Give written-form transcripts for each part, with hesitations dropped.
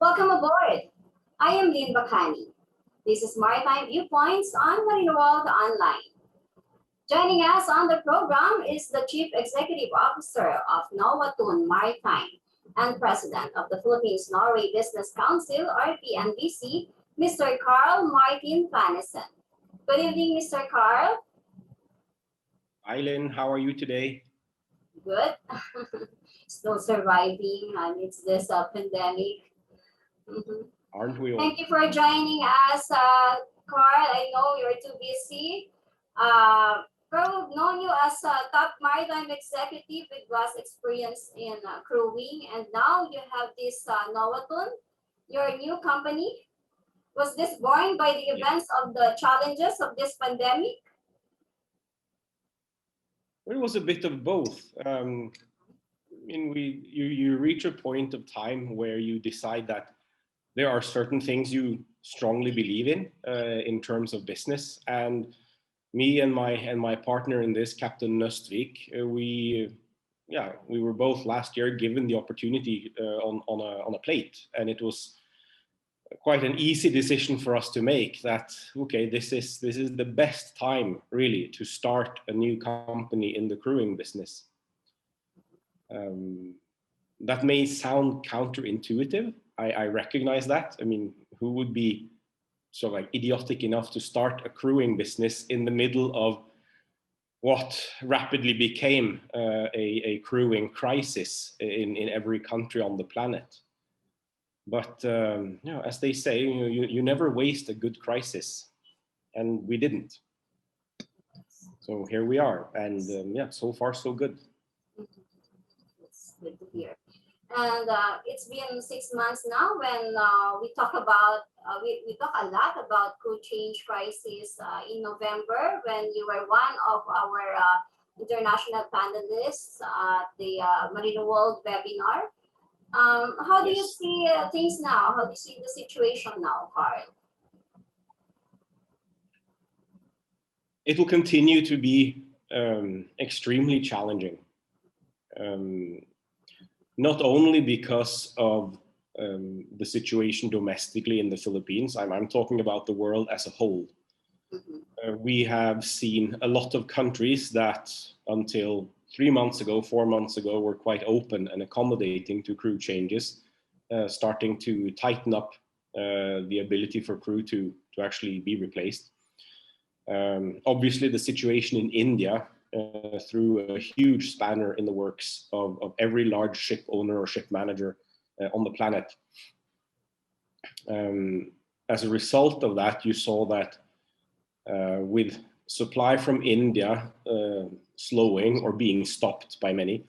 Welcome aboard. I am Lynn Bacani. This is Maritime Viewpoints on Marino Online. Joining us on the program is the Chief Executive Officer of Noatun Maritime and President of the Philippines-Norway Business Council, RPNBC, Mr. Martin FAANNESSEN. Good evening, Mr. Carl. Hi, Lynn. How are you today? Good. Still surviving amidst this pandemic. Aren't we all? Thank you for joining us, Carl. I know you're too busy. Carl, we've known you as a top maritime executive with vast experience in crewing, and now you have this Noatun, your new company. Was this born by the events of the challenges of this pandemic? It was a bit of both. You reach a point of time where you decide that there are certain things you strongly believe in terms of business, and me and my partner in this, Captain Nøstvik, we were both last year given the opportunity on a plate, and it was quite an easy decision for us to make. That okay, this is the best time really to start a new company in the crewing business. That may sound counterintuitive. I recognize that. I mean, who would be sort of like idiotic enough to start a crewing business in the middle of what rapidly became a crewing crisis in every country on the planet? But as they say, you never waste a good crisis, and we didn't. So here we are, and so far so good. It's good to hear. And it's been 6 months now when we talk about we talk a lot about crew change crisis in November, when you were one of our international panelists at the Marino World webinar. How do you see things now? How do you see the situation now, Carl? It will continue to be extremely challenging. Not only because of the situation domestically in the Philippines, I'm talking about the world as a whole. We have seen a lot of countries that until 3 months ago, 4 months ago, were quite open and accommodating to crew changes, starting to tighten up the ability for crew to actually be replaced. Obviously, the situation in India threw a huge spanner in the works of every large ship owner or ship manager on the planet. As a result of that, you saw that with supply from India slowing or being stopped by many,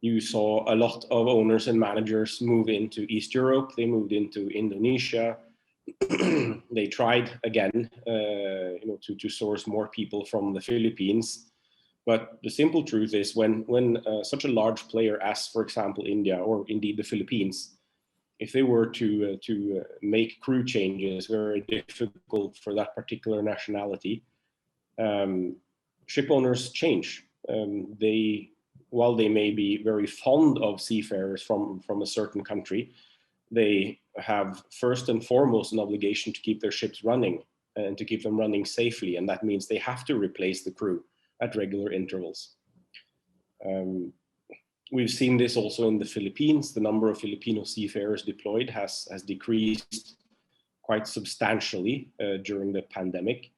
you saw a lot of owners and managers move into East Europe. They moved into Indonesia. They tried again to source more people from the Philippines. But the simple truth is, when such a large player as, for example, India or indeed the Philippines, if they were to make crew changes very difficult for that particular nationality, ship owners change. While they may be very fond of seafarers from a certain country, they have first and foremost an obligation to keep their ships running and to keep them running safely, and that means they have to replace the crew at regular intervals. We've seen this also in the Philippines. The number of Filipino seafarers deployed has decreased quite substantially during the pandemic.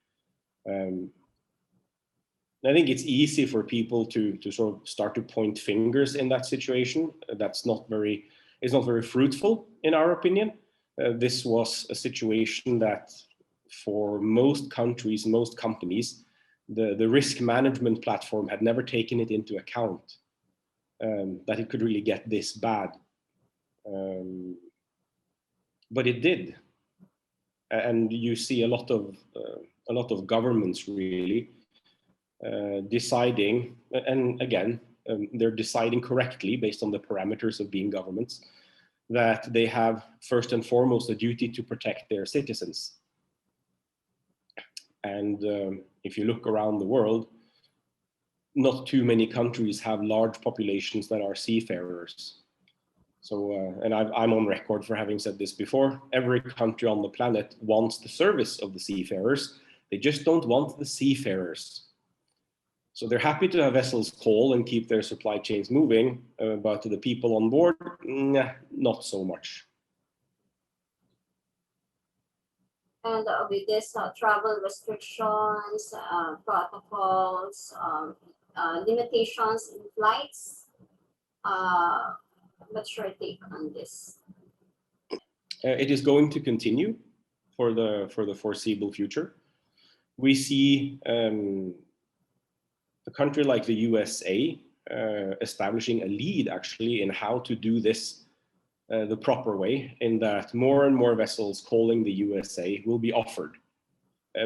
I think it's easy for people to sort of start to point fingers in that situation. It's not very fruitful, in our opinion. This was a situation that for most countries, most companies, the risk management platform had never taken it into account, that it could really get this bad. But it did. And you see a lot of governments really deciding, and again, they're deciding correctly based on the parameters of being governments, that they have first and foremost a duty to protect their citizens. And if you look around the world, not too many countries have large populations that are seafarers. So, and I'm on record for having said this before, every country on the planet wants the service of the seafarers. They just don't want the seafarers. So they're happy to have vessels call and keep their supply chains moving, but to the people on board, nah, not so much. And with this travel restrictions, protocols, limitations in flights, what's your take on this? It is going to continue for the foreseeable future. We see a country like the USA establishing a lead actually in how to do this the proper way, in that more and more vessels calling the USA will be offered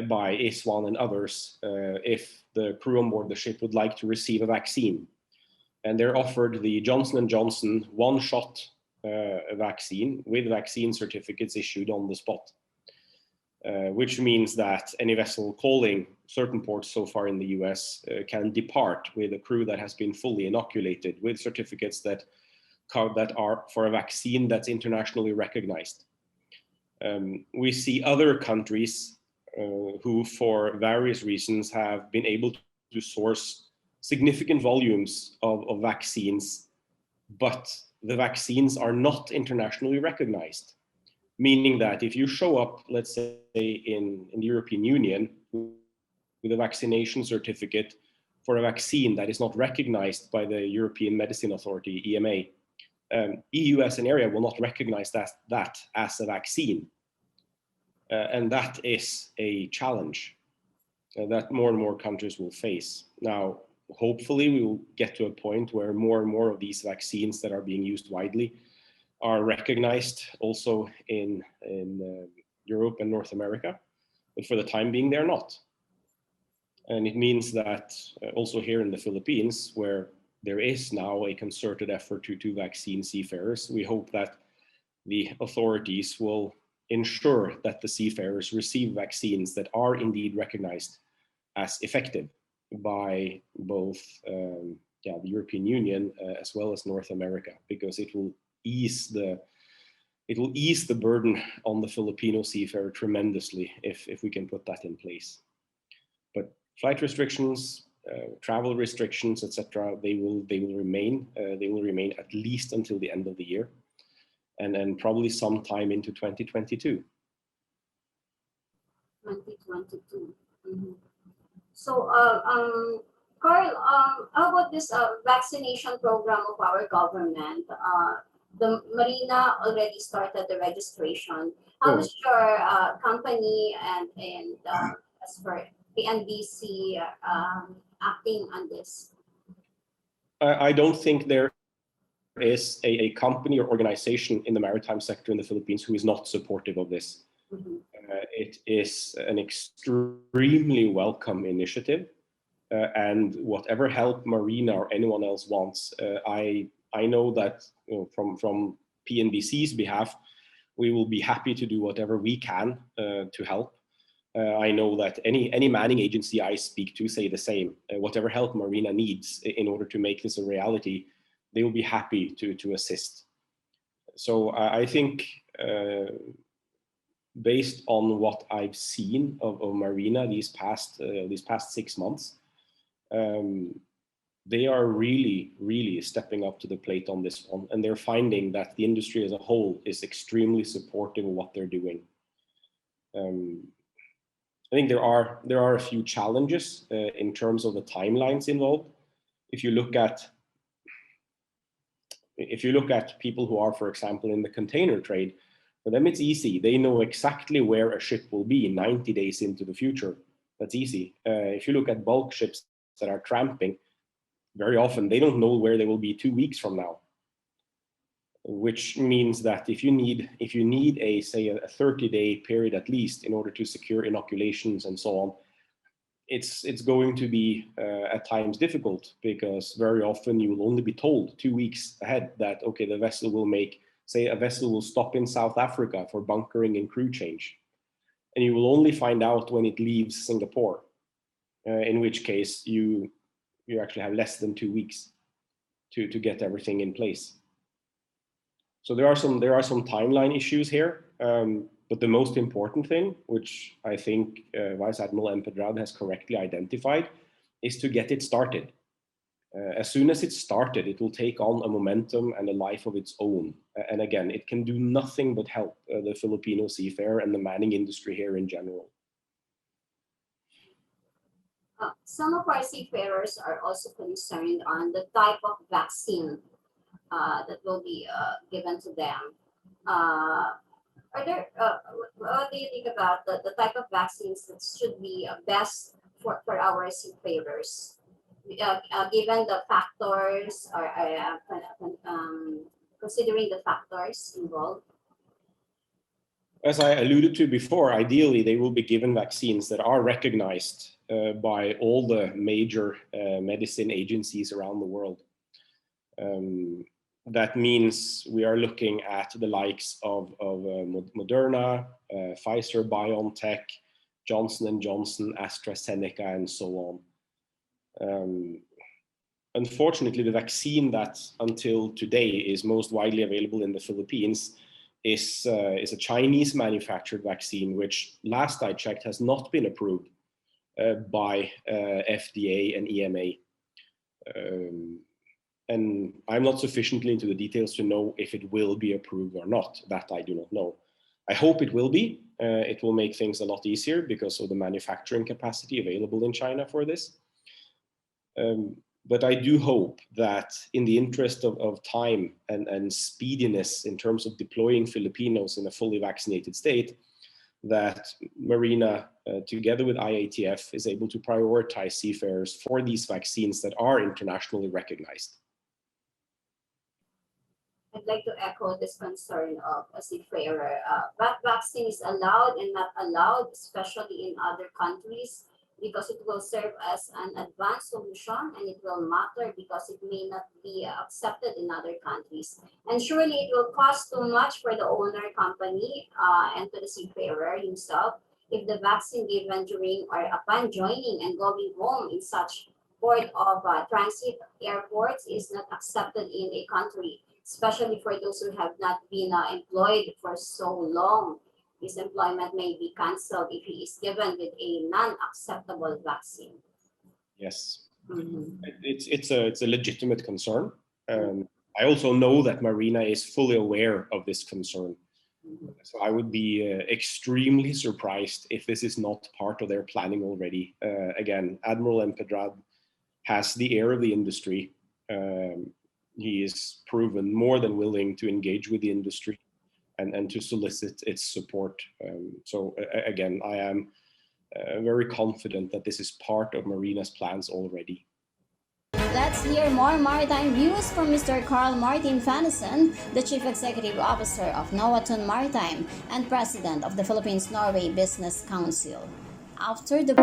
by ISWAN and others if the crew on board the ship would like to receive a vaccine. And they're offered the Johnson & Johnson one-shot vaccine with vaccine certificates issued on the spot. Which means that any vessel calling certain ports so far in the US can depart with a crew that has been fully inoculated with certificates that are for a vaccine that's internationally recognized. We see other countries who, for various reasons, have been able to source significant volumes of vaccines, but the vaccines are not internationally recognized. Meaning that if you show up, let's say, in the European Union with a vaccination certificate for a vaccine that is not recognized by the European Medicine Authority, EMA, EU as an area will not recognize that as a vaccine. And that is a challenge that more and more countries will face. Now, hopefully we will get to a point where more and more of these vaccines that are being used widely are recognized also in Europe and North America, but for the time being, they're not. And it means that also here in the Philippines, where there is now a concerted effort to vaccine seafarers, we hope that the authorities will ensure that the seafarers receive vaccines that are indeed recognized as effective by both the European Union as well as North America, because it will ease the burden on the Filipino seafarer tremendously if we can put that in place. But flight restrictions, travel restrictions, etc., they will remain. They will remain at least until the end of the year, and then probably sometime into 2022. 2022. Mm-hmm. So, Carl, how about this vaccination program of our government? The Marina already started the registration. How is your company and as for the NBC acting on this? I don't think there is a company or organization in the maritime sector in the Philippines who is not supportive of this. Mm-hmm. It is an extremely welcome initiative, and whatever help Marina or anyone else wants, I know that from PNBC's behalf, we will be happy to do whatever we can to help. I know that any manning agency I speak to say the same. Whatever help Marina needs in order to make this a reality, they will be happy to assist. So I think based on what I've seen of Marina these past 6 months, they are really stepping up to the plate on this one, and they're finding that the industry as a whole is extremely supportive of what they're doing. I think there are a few challenges in terms of the timelines involved. If you look at people who are, for example, in the container trade, for them it's easy. They know exactly where a ship will be 90 days into the future. That's easy. If you look at bulk ships that are tramping, very often they don't know where they will be 2 weeks from now. Which means that if you need a 30-day period at least in order to secure inoculations and so on, it's going to be at times difficult, because very often you will only be told 2 weeks ahead that, okay, the vessel will a vessel will stop in South Africa for bunkering and crew change. And you will only find out when it leaves Singapore, in which case you actually have less than 2 weeks to get everything in place. So there are some timeline issues here, but the most important thing, which I think Vice Admiral M. Pedrad has correctly identified, is to get it started. As soon as it's started, it will take on a momentum and a life of its own. And again, it can do nothing but help the Filipino seafarer and the manning industry here in general. Some of our seafarers are also concerned on the type of vaccine that will be given to them. What do you think about the type of vaccines that should be best for our seafarers? Given the factors, or considering the factors involved? As I alluded to before, ideally they will be given vaccines that are recognized by all the major medicine agencies around the world. That means we are looking at the likes of Moderna, Pfizer, BioNTech, Johnson & Johnson, AstraZeneca, and so on. Unfortunately, the vaccine that until today is most widely available in the Philippines is a Chinese manufactured vaccine, which last I checked has not been approved by FDA and EMA. And I'm not sufficiently into the details to know if it will be approved or not. That I do not know. I hope it will be. It will make things a lot easier because of the manufacturing capacity available in China for this. But I do hope that in the interest of time and speediness in terms of deploying Filipinos in a fully vaccinated state, that Marina, together with IATF, is able to prioritize seafarers for these vaccines that are internationally recognized. I'd like to echo this concern of a seafarer. That vaccine is allowed and not allowed, especially in other countries, because it will serve as an advanced solution, and it will matter because it may not be accepted in other countries. And surely it will cost too much for the owner company and to the seafarer himself if the vaccine given during or upon joining and going home in such port of transit airports is not accepted in a country, especially for those who have not been employed for so long. His employment may be cancelled if he is given with a non-acceptable vaccine. Yes, it's a legitimate concern. I also know that Marina is fully aware of this concern. So I would be extremely surprised if this is not part of their planning already. Again, Admiral M. Pedrad has the air of the industry. He is proven more than willing to engage with the industry and to solicit its support. So again, I am very confident that this is part of Marina's plans already. Let's hear more maritime views from Mr. Martin FAANNESSEN, the Chief Executive Officer of Noatun Maritime and President of the Philippines-Norway Business Council. After the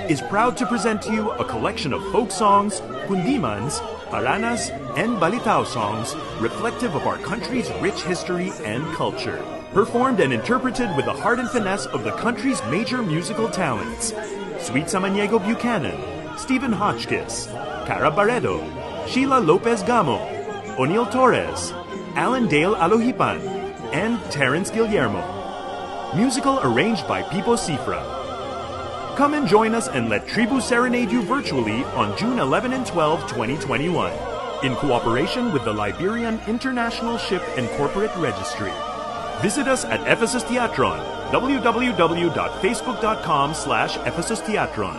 is proud to present to you a collection of folk songs, kundimans, haranas, and balitao songs reflective of our country's rich history and culture. Performed and interpreted with the heart and finesse of the country's major musical talents. Sweet Samaniego Buchanan, Stephen Hotchkiss, Cara Barredo, Sheila Lopez Gamo, O'Neill Torres, Alan Dale Alohipan, and Terence Guillermo. Musical arranged by Pipo Cifra. Come and join us and let Tribu serenade you virtually on June 11 and 12, 2021, in cooperation with the Liberian International Ship and Corporate Registry. Visit us at Ephesus Teatron, www.facebook.com/Ephesus Teatron.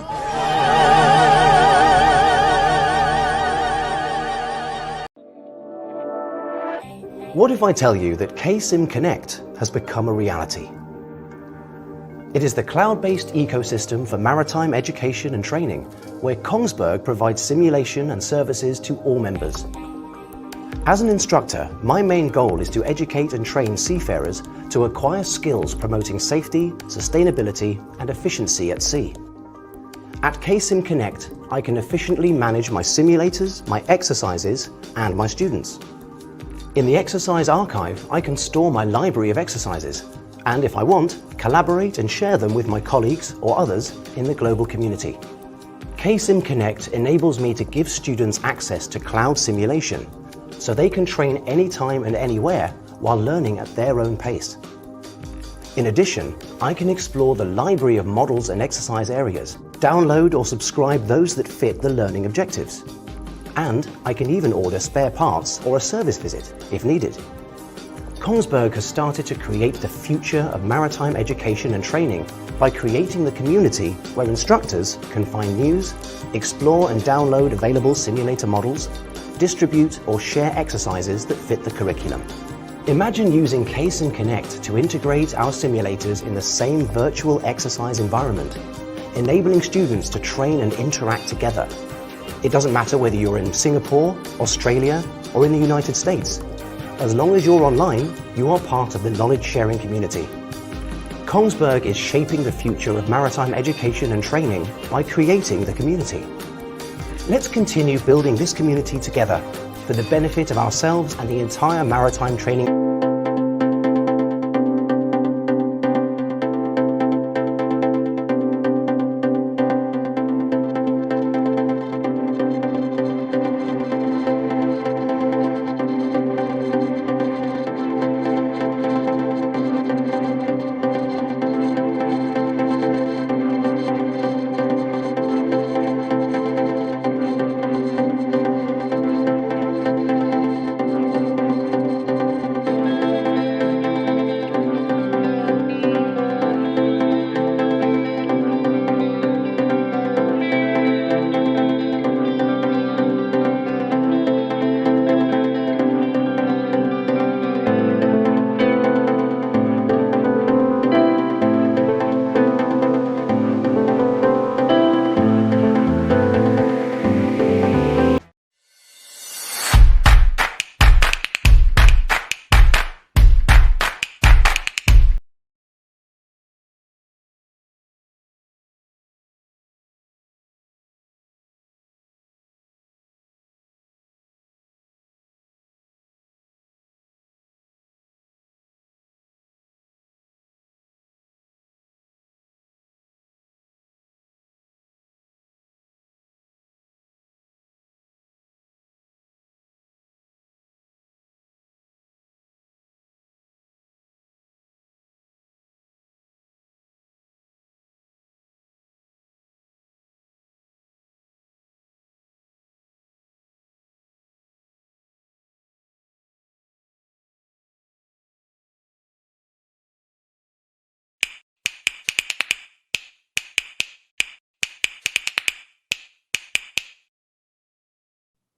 What if I tell you that KSIM Connect has become a reality? It is the cloud-based ecosystem for maritime education and training, where Kongsberg provides simulation and services to all members. As an instructor, my main goal is to educate and train seafarers to acquire skills promoting safety, sustainability, and efficiency at sea. At KSIM Connect, I can efficiently manage my simulators, my exercises, and my students. In the exercise archive, I can store my library of exercises, and if I want, collaborate and share them with my colleagues or others in the global community. KSIM Connect enables me to give students access to cloud simulation, so they can train anytime and anywhere while learning at their own pace. In addition, I can explore the library of models and exercise areas, download or subscribe those that fit the learning objectives. And I can even order spare parts or a service visit if needed. Kongsberg has started to create the future of maritime education and training by creating the community where instructors can find news, explore and download available simulator models, distribute or share exercises that fit the curriculum. Imagine using KSIM Connect to integrate our simulators in the same virtual exercise environment, enabling students to train and interact together. It doesn't matter whether you're in Singapore, Australia, or in the United States. As long as you're online, you are part of the knowledge-sharing community. Kongsberg is shaping the future of maritime education and training by creating the community. Let's continue building this community together for the benefit of ourselves and the entire maritime training.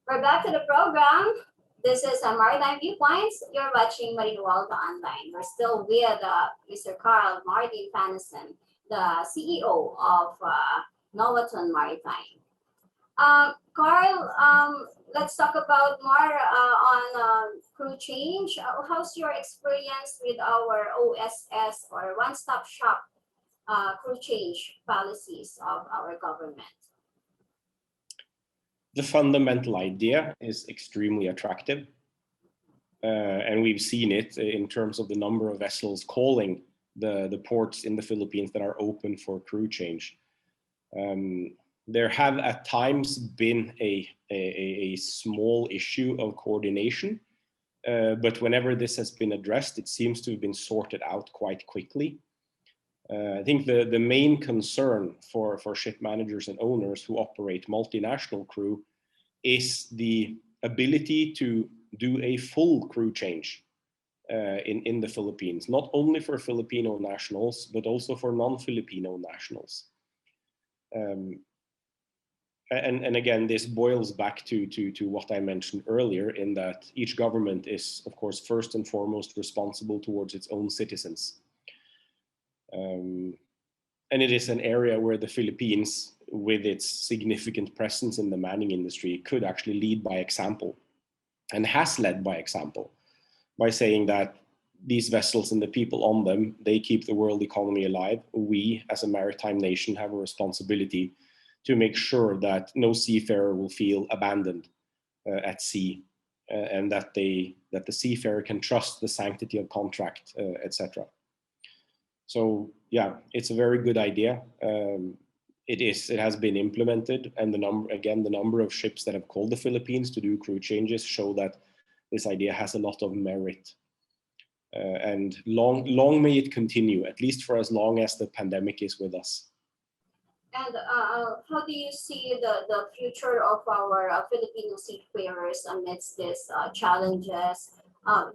We're back to the program. This is Maritime Viewpoints. You're watching Marino Online. We're still with Mr. Carl Martin Faannessen, the CEO of Noatun Maritime. Carl, let's talk about more on crew change. How's your experience with our OSS or one-stop shop crew change policies of our government? The fundamental idea is extremely attractive. And we've seen it in terms of the number of vessels calling the ports in the Philippines that are open for crew change. There have at times been a small issue of coordination, but whenever this has been addressed, it seems to have been sorted out quite quickly. I think the main concern for ship managers and owners who operate multinational crew is the ability to do a full crew change in the Philippines, not only for Filipino nationals, but also for non-Filipino nationals. And again, this boils back to what I mentioned earlier, in that each government is, of course, first and foremost responsible towards its own citizens. And it is an area where the Philippines, with its significant presence in the mining industry, could actually lead by example, and has led by example, by saying that these vessels and the people on them, they keep the world economy alive. We, as a maritime nation, have a responsibility to make sure that no seafarer will feel abandoned at sea, and that the seafarer can trust the sanctity of contract, etc. So yeah, it's a very good idea. It has been implemented, and the number of ships that have called the Philippines to do crew changes show that this idea has a lot of merit. And long may it continue, at least for as long as the pandemic is with us. And how do you see the future of our Filipino seafarers amidst these challenges?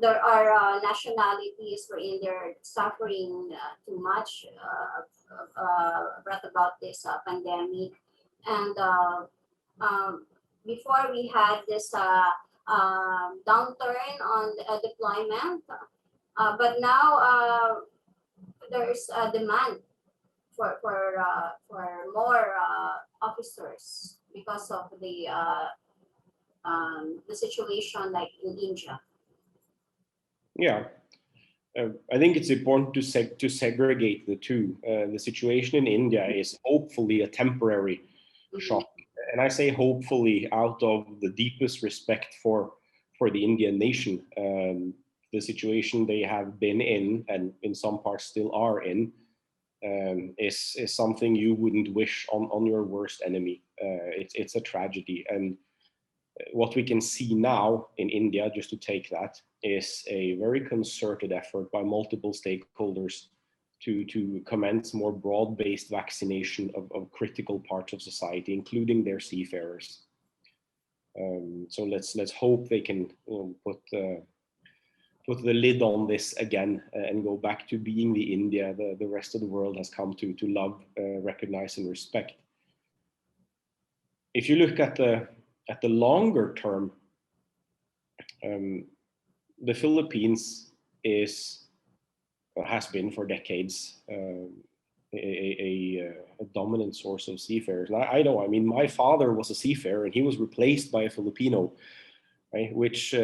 There are nationalities wherein they're suffering too much brought about this pandemic. And before we had this downturn on deployment, but now there's a demand for more officers because of the situation like in India. Yeah, I think it's important to segregate the two. The situation in India is hopefully a temporary shock, and I say hopefully out of the deepest respect for the Indian nation. The situation they have been in, and in some parts still are in, is something you wouldn't wish on your worst enemy. It's a tragedy, and what we can see now in India, just to take that, is a very concerted effort by multiple stakeholders to commence more broad-based vaccination of critical parts of society, including their seafarers. So let's hope they can put the lid on this again and go back to being the India the rest of the world has come to love, recognize, and respect. If you look at the longer term, the Philippines has been for decades a dominant source of seafarers. And I know, I mean, my father was a seafarer, and he was replaced by a Filipino, right? Which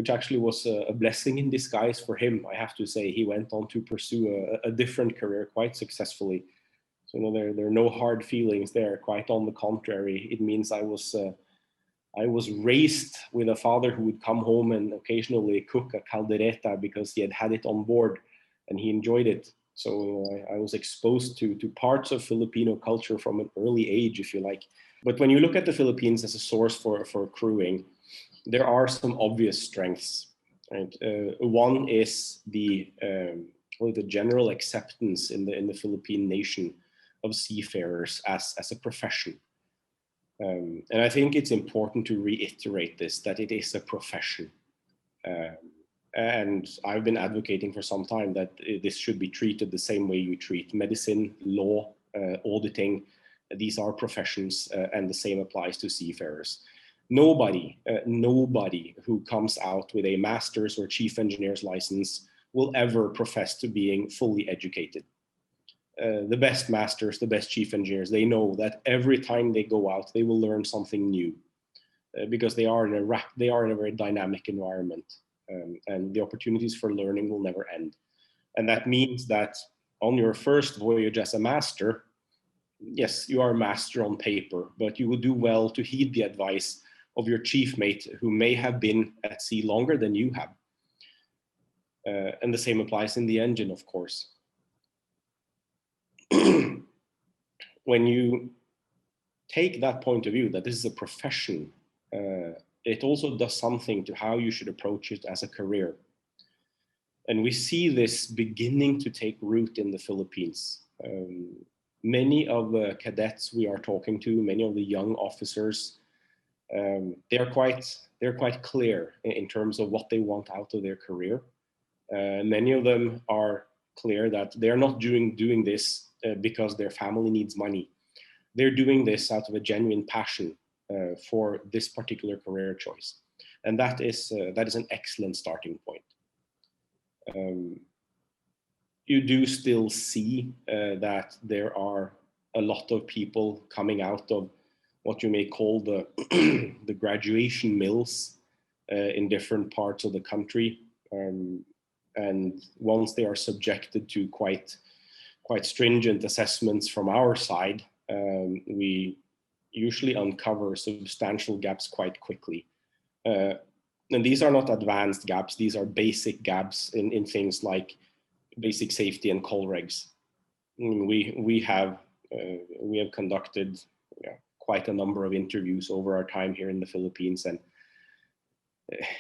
actually was a blessing in disguise for him, I have to say. He went on to pursue a different career quite successfully. So there are no hard feelings there. Quite on the contrary, it means I was raised with a father who would come home and occasionally cook a caldereta because he had it on board and he enjoyed it. So I was exposed to parts of Filipino culture from an early age, if you like. But when you look at the Philippines as a source for crewing, there are some obvious strengths. Right? One is the general acceptance in the Philippine nation of seafarers as a profession. And I think it's important to reiterate this, that it is a profession. And I've been advocating for some time that this should be treated the same way you treat medicine, law, auditing. These are professions, and the same applies to seafarers. Nobody who comes out with a master's or chief engineer's license will ever profess to being fully educated. The best masters, the best chief engineers, they know that every time they go out, they will learn something new, because they are in a very dynamic environment, and the opportunities for learning will never end. And that means that on your first voyage as a master, yes, you are a master on paper, but you will do well to heed the advice of your chief mate who may have been at sea longer than you have. And the same applies in the engine, of course. When you take that point of view, that this is a profession, it also does something to how you should approach it as a career. And we see this beginning to take root in the Philippines. Many of the cadets we are talking to, many of the young officers, they're quite clear in terms of what they want out of their career. Many of them are clear that they're not doing this because their family needs money. They're doing this out of a genuine passion for this particular career choice. And that is an excellent starting point. You do still see that there are a lot of people coming out of what you may call the, the graduation mills in different parts of the country. And once they are subjected to quite stringent assessments from our side, we usually uncover substantial gaps quite quickly. And these are not advanced gaps, these are basic gaps in things like basic safety and call regs. We have conducted quite a number of interviews over our time here in the Philippines, and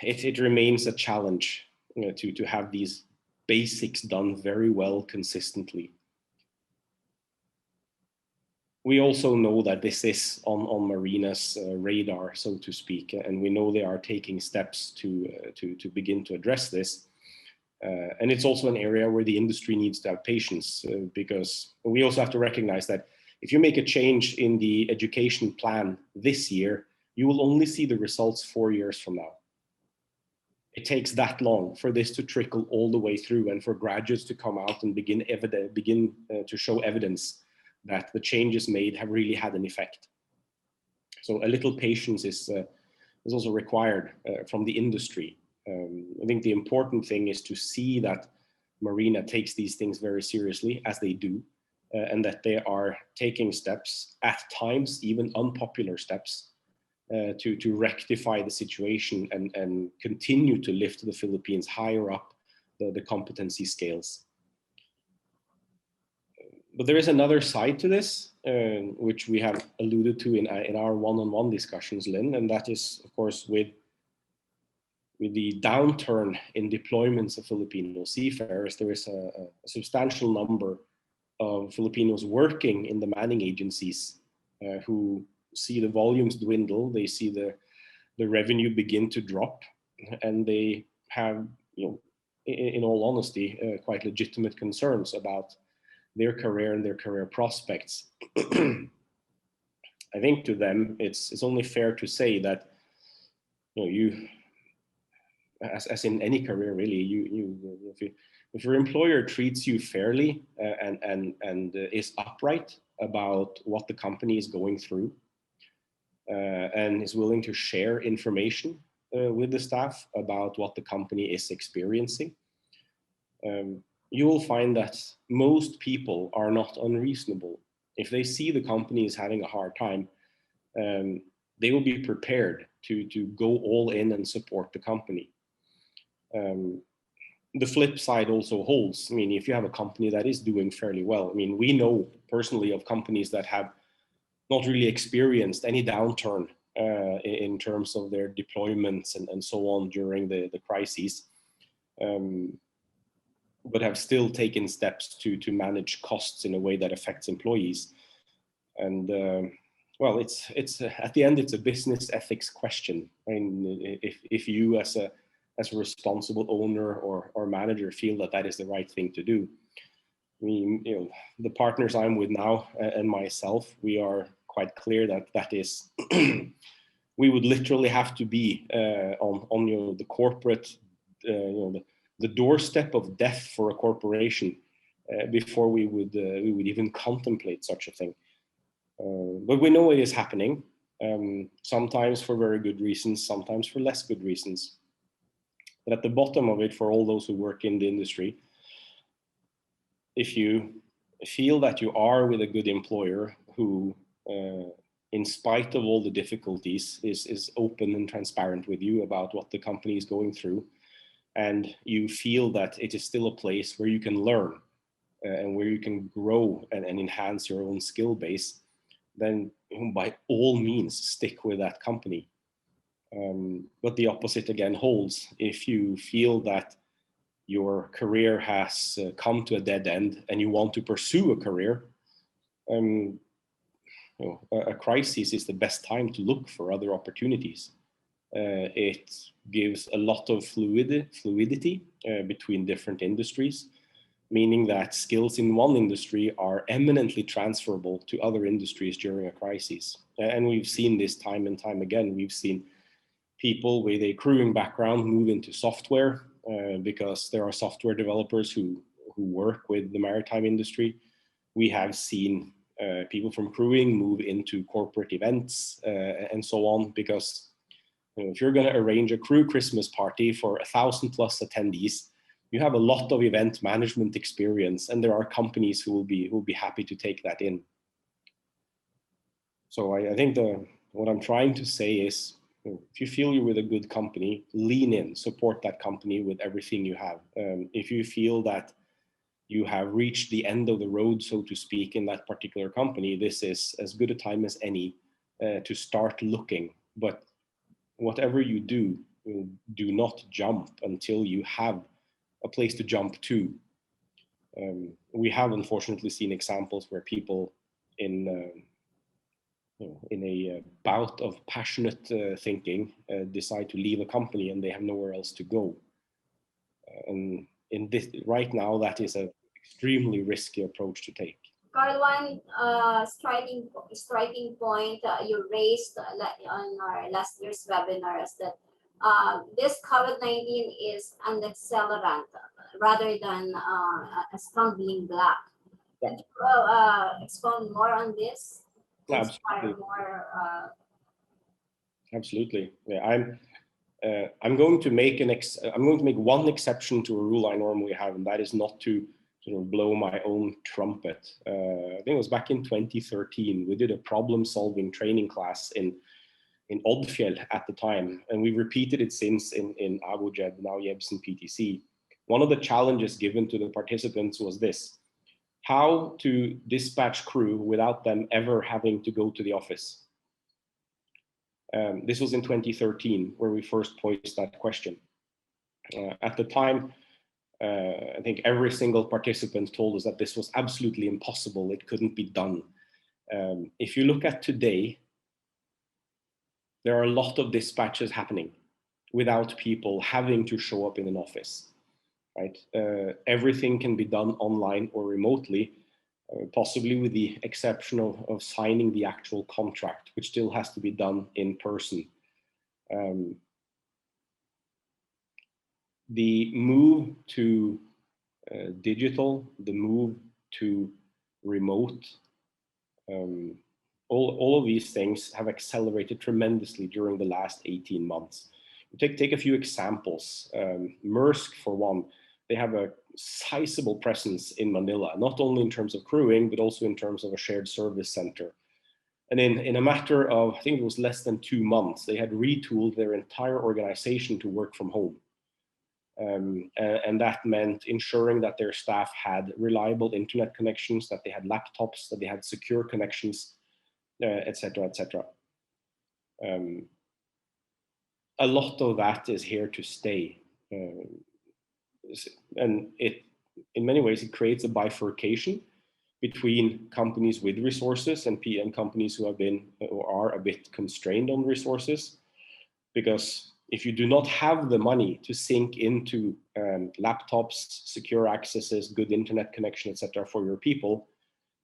it remains a challenge to have these basics done very well consistently. We also know that this is on Marina's radar, so to speak, and we know they are taking steps to begin to address this. And it's also an area where the industry needs to have patience, because we also have to recognize that if you make a change in the education plan this year, you will only see the results 4 years from now. It takes that long for this to trickle all the way through and for graduates to come out and begin to show evidence that the changes made have really had an effect. So a little patience is also required from the industry. I think the important thing is to see that Marina takes these things very seriously, as they do, and that they are taking steps, at times even unpopular steps, to rectify the situation and continue to lift the Philippines higher up the competency scales. But there is another side to this, which we have alluded to in our one-on-one discussions, Lynn, and that is, of course, with the downturn in deployments of Filipino seafarers. There is a substantial number of Filipinos working in the manning agencies who see the volumes dwindle, they see the revenue begin to drop, and they have, in all honesty, quite legitimate concerns about their career and their career prospects. I think to them, it's only fair to say that, you, as in any career really, if your employer treats you fairly and is upright about what the company is going through, and is willing to share information with the staff about what the company is experiencing, you will find that most people are not unreasonable. If they see the company is having a hard time, they will be prepared to go all in and support the company. The flip side also holds. I mean, if you have a company that is doing fairly well, I mean, we know personally of companies that have not really experienced any downturn in terms of their deployments and so on during the crises, but have still taken steps to manage costs in a way that affects employees. And well, it's at the end, it's a business ethics question. I mean, if you as a responsible owner or manager feel that is the right thing to do, I mean, the partners I'm with now and myself, we are quite clear that is, we would literally have to be on the corporate, the doorstep of death for a corporation before we would even contemplate such a thing. But we know it is happening, sometimes for very good reasons, sometimes for less good reasons. But at the bottom of it, for all those who work in the industry, if you feel that you are with a good employer who, in spite of all the difficulties, is open and transparent with you about what the company is going through, and you feel that it is still a place where you can learn and where you can grow and enhance your own skill base, then by all means stick with that company. But the opposite again holds. If you feel that your career has come to a dead end and you want to pursue a career, a crisis is the best time to look for other opportunities. It gives a lot of fluidity between different industries, meaning that skills in one industry are eminently transferable to other industries during a crisis. And we've seen this time and time again. We've seen people with a crewing background move into software because there are software developers who work with the maritime industry. We have seen people from crewing move into corporate events and so on, because if you're going to arrange a crew Christmas party for 1,000+ attendees, you have a lot of event management experience, and there are companies who will be happy to take that in. So I think what I'm trying to say is, if you feel you're with a good company, lean in, support that company with everything you have. If you feel that you have reached the end of the road, so to speak, in that particular company, this is as good a time as any to start looking. But whatever you do, do not jump until you have a place to jump to. We have unfortunately seen examples where people in a bout of passionate thinking decide to leave a company and they have nowhere else to go. And in this right now, that is an extremely risky approach to take. Carl, one striking point you raised on our last year's webinar is that this COVID-19 is an accelerant rather than a stumbling block. Can you expound more on this? Absolutely. More, Absolutely. Yeah, I'm going to make one exception to a rule I normally have, and that is not to sort of blow my own trumpet. I think it was back in 2013. We did a problem-solving training class in Oddfjell at the time, and we repeated it since in Abu Jed, now Jebsen PTC. One of the challenges given to the participants was this: how to dispatch crew without them ever having to go to the office. This was in 2013, where we first posed that question. At the time, I think every single participant told us that this was absolutely impossible. It couldn't be done. If you look at today, there are a lot of dispatches happening without people having to show up in an office, right? Everything can be done online or remotely, possibly with the exception of signing the actual contract, which still has to be done in person. The move to digital, the move to remote, all of these things have accelerated tremendously during the last 18 months. Take a few examples. Maersk, for one, they have a sizable presence in Manila, not only in terms of crewing, but also in terms of a shared service center. And in a matter of, I think it was less than 2 months, they had retooled their entire organization to work from home. And that meant ensuring that their staff had reliable internet connections, that they had laptops, that they had secure connections, etc., etc. A lot of that is here to stay. And in many ways, it creates a bifurcation between companies with resources and companies who have been or are a bit constrained on resources. Because if you do not have the money to sink into laptops, secure accesses, good internet connection, etc., for your people,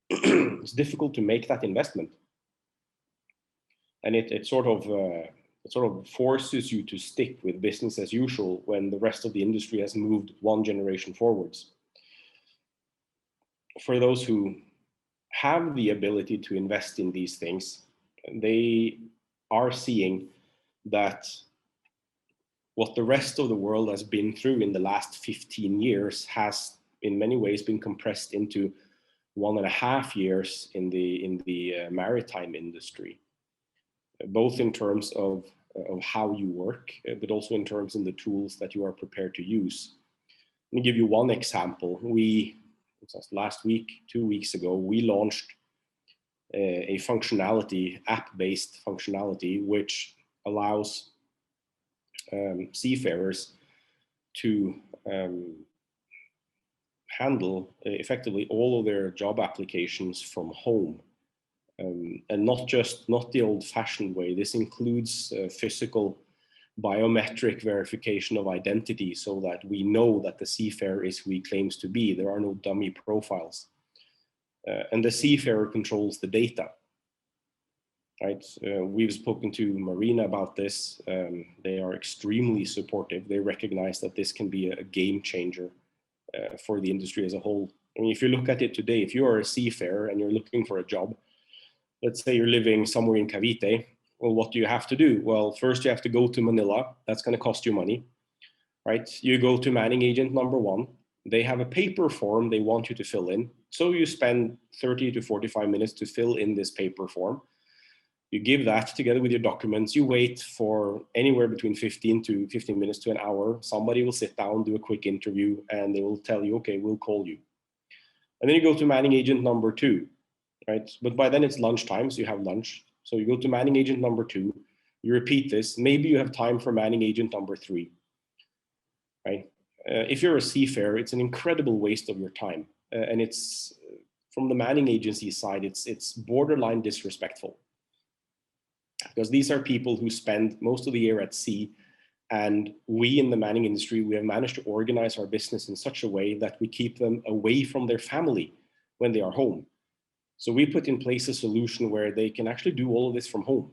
it's difficult to make that investment. And it sort of forces you to stick with business as usual when the rest of the industry has moved one generation forwards. For those who have the ability to invest in these things, they are seeing that what the rest of the world has been through in the last 15 years has in many ways been compressed into 1.5 years in the maritime industry, both in terms of how you work, but also in terms of the tools that you are prepared to use. Let me give you one example. Last week, 2 weeks ago, we launched a functionality, app-based functionality, which allows seafarers to handle effectively all of their job applications from home. And not the old-fashioned way. This includes physical biometric verification of identity so that we know that the seafarer is who he claims to be. There are no dummy profiles. And the seafarer controls the data. Right? We've spoken to Marino about this. They are extremely supportive. They recognize that this can be a game changer for the industry as a whole. I mean, if you look at it today, if you are a seafarer and you're looking for a job, let's say you're living somewhere in Cavite, well, what do you have to do? Well, first you have to go to Manila. That's going to cost you money, right? You go to manning agent number 1. They have a paper form they want you to fill in. So you spend 30 to 45 minutes to fill in this paper form. You give that together with your documents. You wait for anywhere between 15 minutes to an hour. Somebody will sit down, do a quick interview, and they will tell you, okay, we'll call you. And then you go to manning agent number 2, right? But by then it's lunchtime, so you have lunch. So you go to manning agent number 2, you repeat this. Maybe you have time for manning agent number 3, right? If you're a seafarer, it's an incredible waste of your time. And it's, from the manning agency side, it's borderline disrespectful. Because these are people who spend most of the year at sea, and we in the manning industry, we have managed to organize our business in such a way that we keep them away from their family when they are home. So we put in place a solution where they can actually do all of this from home.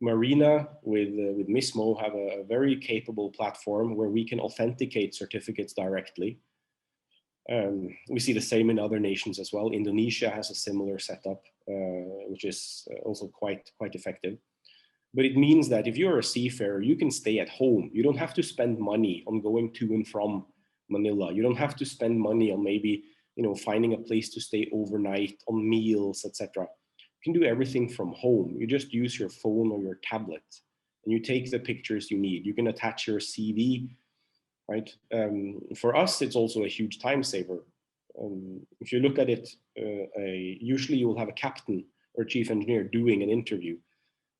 Marina with Mismo have a very capable platform where we can authenticate certificates directly. We see the same in other nations as well. Indonesia has a similar setup, which is also quite effective. But it means that if you're a seafarer, you can stay at home. You don't have to spend money on going to and from Manila. You don't have to spend money on maybe, finding a place to stay overnight, on meals, etc. You can do everything from home. You just use your phone or your tablet, and you take the pictures you need. You can attach your CV, right? For us, it's also a huge time saver. If you look at it, usually you will have a captain or chief engineer doing an interview,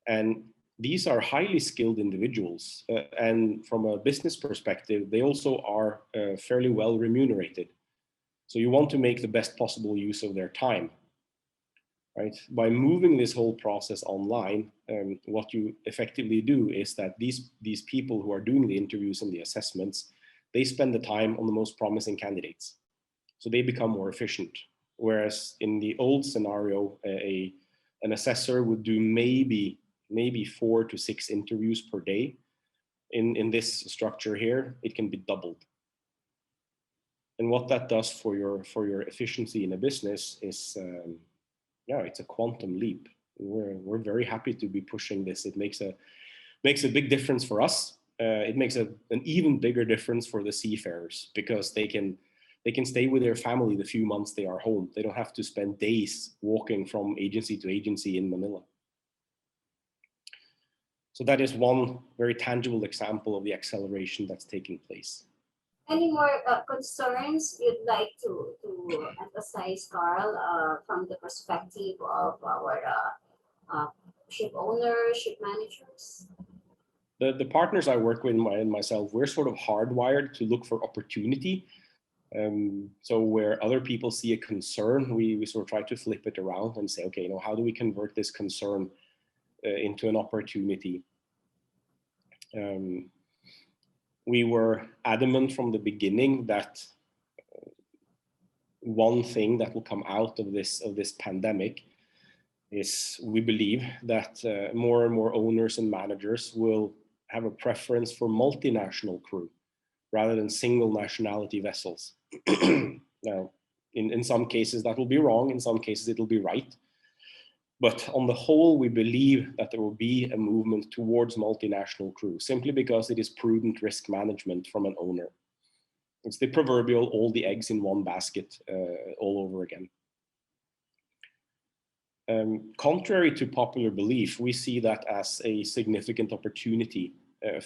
and these are highly skilled individuals. And from a business perspective, they also are fairly well remunerated. So you want to make the best possible use of their time, right? By moving this whole process online, what you effectively do is that these people who are doing the interviews and the assessments, they spend the time on the most promising candidates. So they become more efficient. Whereas in the old scenario, an assessor would do maybe 4 to 6 interviews per day. In this structure here, it can be doubled. And what that does for your efficiency in a business is, it's a quantum leap. We're very happy to be pushing this. It makes a big difference for us. It makes an even bigger difference for the seafarers, because they can stay with their family the few months they are home. They don't have to spend days walking from agency to agency in Manila. So that is one very tangible example of the acceleration that's taking place. Any more concerns you'd like to emphasize, Carl, from the perspective of our ship owners, ship managers? The partners I work with and myself, we're sort of hardwired to look for opportunity. So where other people see a concern, we sort of try to flip it around and say, okay, how do we convert this concern into an opportunity? We were adamant from the beginning that one thing that will come out of this pandemic is, we believe that more and more owners and managers will have a preference for multinational crew rather than single nationality vessels. Now, in some cases that will be wrong, in some cases it will be right. But on the whole, we believe that there will be a movement towards multinational crew, simply because it is prudent risk management from an owner. It's the proverbial all the eggs in one basket all over again. Contrary to popular belief, we see that as a significant opportunity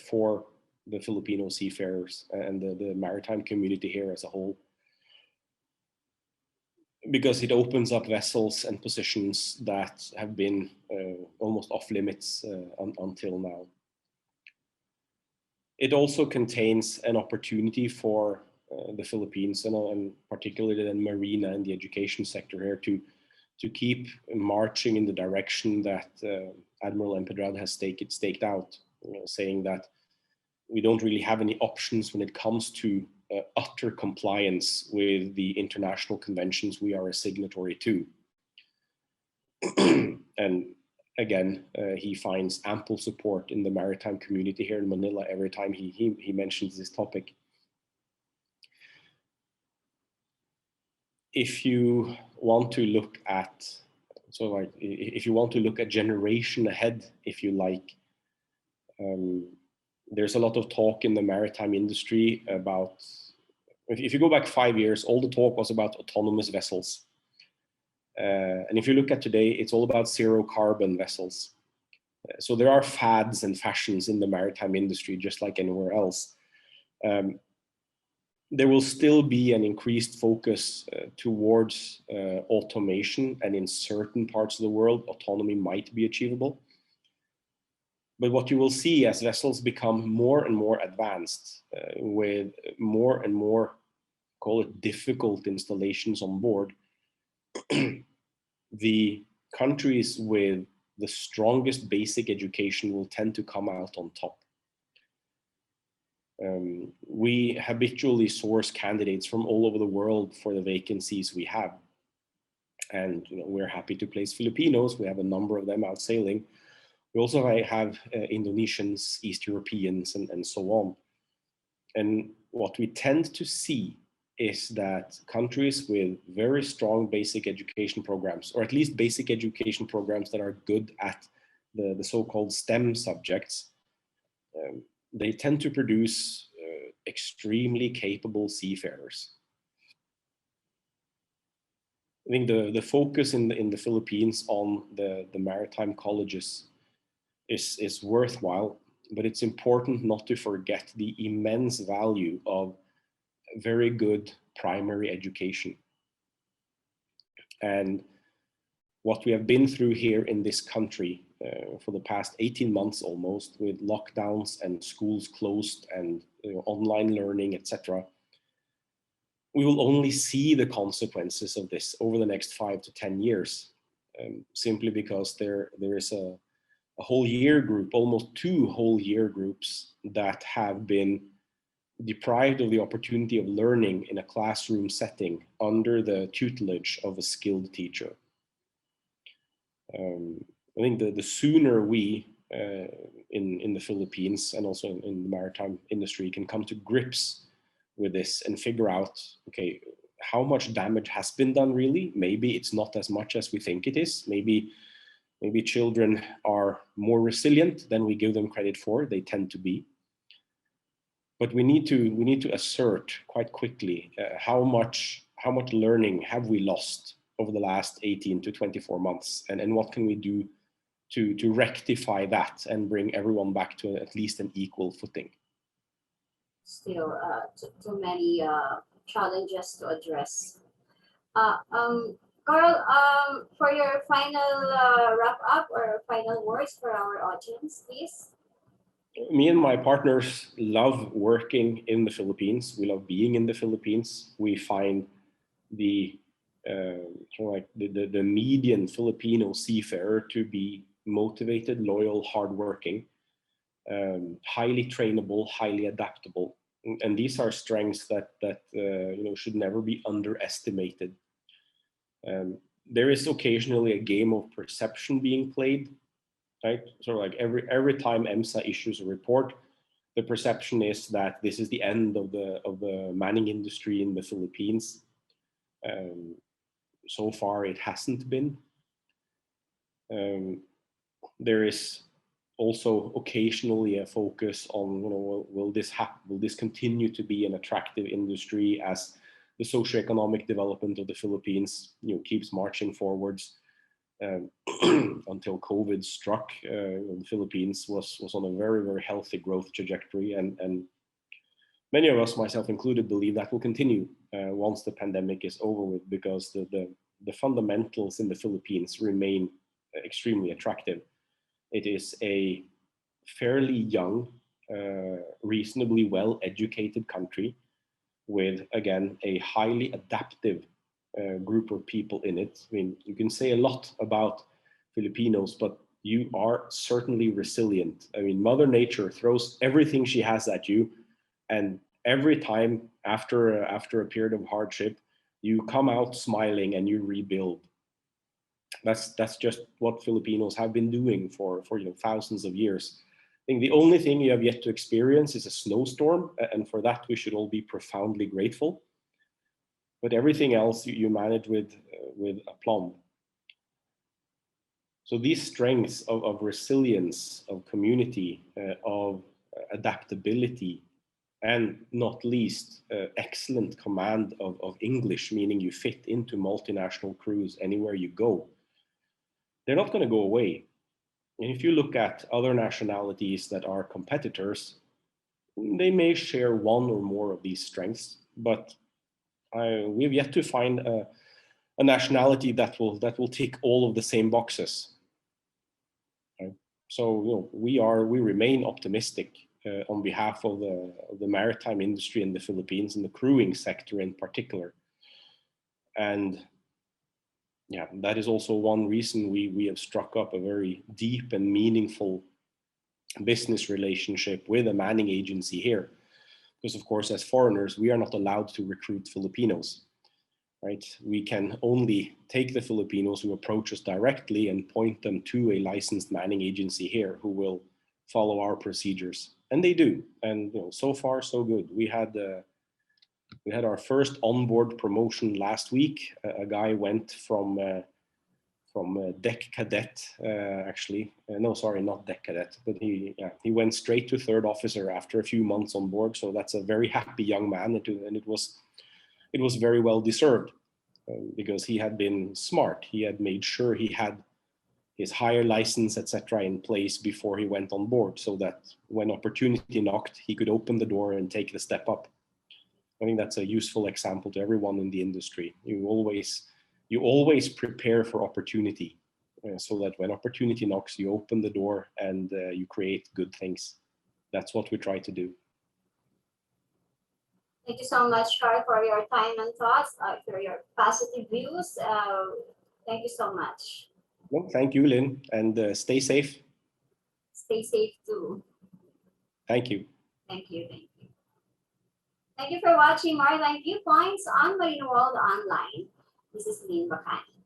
for the Filipino seafarers and the maritime community here as a whole, because it opens up vessels and positions that have been almost off limits until now. It also contains an opportunity for the Philippines, and particularly then Marina and the education sector here, to keep marching in the direction that Admiral Empedrad has staked out. saying that we don't really have any options when it comes to utter compliance with the international conventions we are a signatory to. And again, he finds ample support in the maritime community here in Manila every time he mentions this topic. If you want to look at, if you want to look a generation ahead, if you like, there's a lot of talk in the maritime industry about, if you go back 5 years, all the talk was about autonomous vessels. And if you look at today, it's all about zero carbon vessels. So there are fads and fashions in the maritime industry, just like anywhere else. There will still be an increased focus towards automation, and in certain parts of the world, autonomy might be achievable. But what you will see as vessels become more and more advanced, with more and more, call it difficult installations on board, the countries with the strongest basic education will tend to come out on top. We habitually source candidates from all over the world for the vacancies we have. And we're happy to place Filipinos. We have a number of them out sailing. We also have Indonesians, East Europeans, and so on. And what we tend to see is that countries with very strong basic education programs, or at least basic education programs that are good at the so-called STEM subjects, they tend to produce extremely capable seafarers. I think the focus in the Philippines on the maritime colleges is worthwhile, but it's important not to forget the immense value of very good primary education. And what we have been through here in this country for the past 18 months almost, with lockdowns and schools closed and online learning, etc., we will only see the consequences of this over the next 5 to 10 years, simply because there is a whole year group, almost 2 whole year groups, that have been deprived of the opportunity of learning in a classroom setting under the tutelage of a skilled teacher. I think the sooner we in the Philippines and also in the maritime industry can come to grips with this and figure out, okay, how much damage has been done really? Maybe it's not as much as we think it is. Maybe children are more resilient than we give them credit for. They tend to be. But we need to assert quite quickly how much learning have we lost over the last 18 to 24 months, and what can we do to rectify that and bring everyone back to at least an equal footing. Still too many challenges to address. Carl, for your final wrap up or final words for our audience, please. Me and my partners love working in the Philippines. We love being in the Philippines. We find the median Filipino seafarer to be motivated, loyal, hardworking, highly trainable, highly adaptable, and these are strengths that should never be underestimated. There is occasionally a game of perception being played. Right, so like every time EMSA issues a report, the perception is that this is the end of the manning industry in the Philippines. So far, it hasn't been. There is also occasionally a focus on, will this continue to be an attractive industry as the socioeconomic development of the Philippines keeps marching forwards. Until COVID struck, the Philippines was on a very, very healthy growth trajectory, and many of us, myself included, believe that will continue once the pandemic is over with, because the fundamentals in the Philippines remain extremely attractive. It is a fairly young, reasonably well-educated country with, again, a highly adaptive group of people in it. I mean, you can say a lot about Filipinos, but you are certainly resilient. I mean, Mother Nature throws everything she has at you, and every time after a period of hardship, you come out smiling and you rebuild. That's just what Filipinos have been doing for thousands of years. I think the only thing you have yet to experience is a snowstorm, and for that we should all be profoundly grateful. But everything else you manage with aplomb. So these strengths of resilience, of community, of adaptability, and not least excellent command of English, meaning you fit into multinational crews anywhere you go, they're not going to go away. And if you look at other nationalities that are competitors, they may share one or more of these strengths, but we've yet to find a nationality that will tick all of the same boxes. Right? So we remain optimistic on behalf of the maritime industry in the Philippines and the crewing sector in particular. And yeah, that is also one reason we have struck up a very deep and meaningful business relationship with a manning agency here. Because of course, as foreigners, we are not allowed to recruit Filipinos, right? We can only take the Filipinos who approach us directly and point them to a licensed manning agency here who will follow our procedures. And they do. And so far, so good. We had our first onboard promotion last week. A guy went from deck cadet, actually. No, sorry, not deck cadet, but he went straight to third officer after a few months on board. So that's a very happy young man, and it was very well deserved because he had been smart. He had made sure he had his higher license, etc., in place before he went on board, so that when opportunity knocked, he could open the door and take the step up. I think that's a useful example to everyone in the industry. You always prepare for opportunity, so that when opportunity knocks, you open the door and you create good things. That's what we try to do. Thank you so much, Carl, for your time and thoughts, for your positive views. Thank you so much. Well, thank you, Lynn, and stay safe. Stay safe too. Thank you. Thank you. Thank you. Thank you for watching Maritime Viewpoints on Marino World Online. This is Lynn Bacani.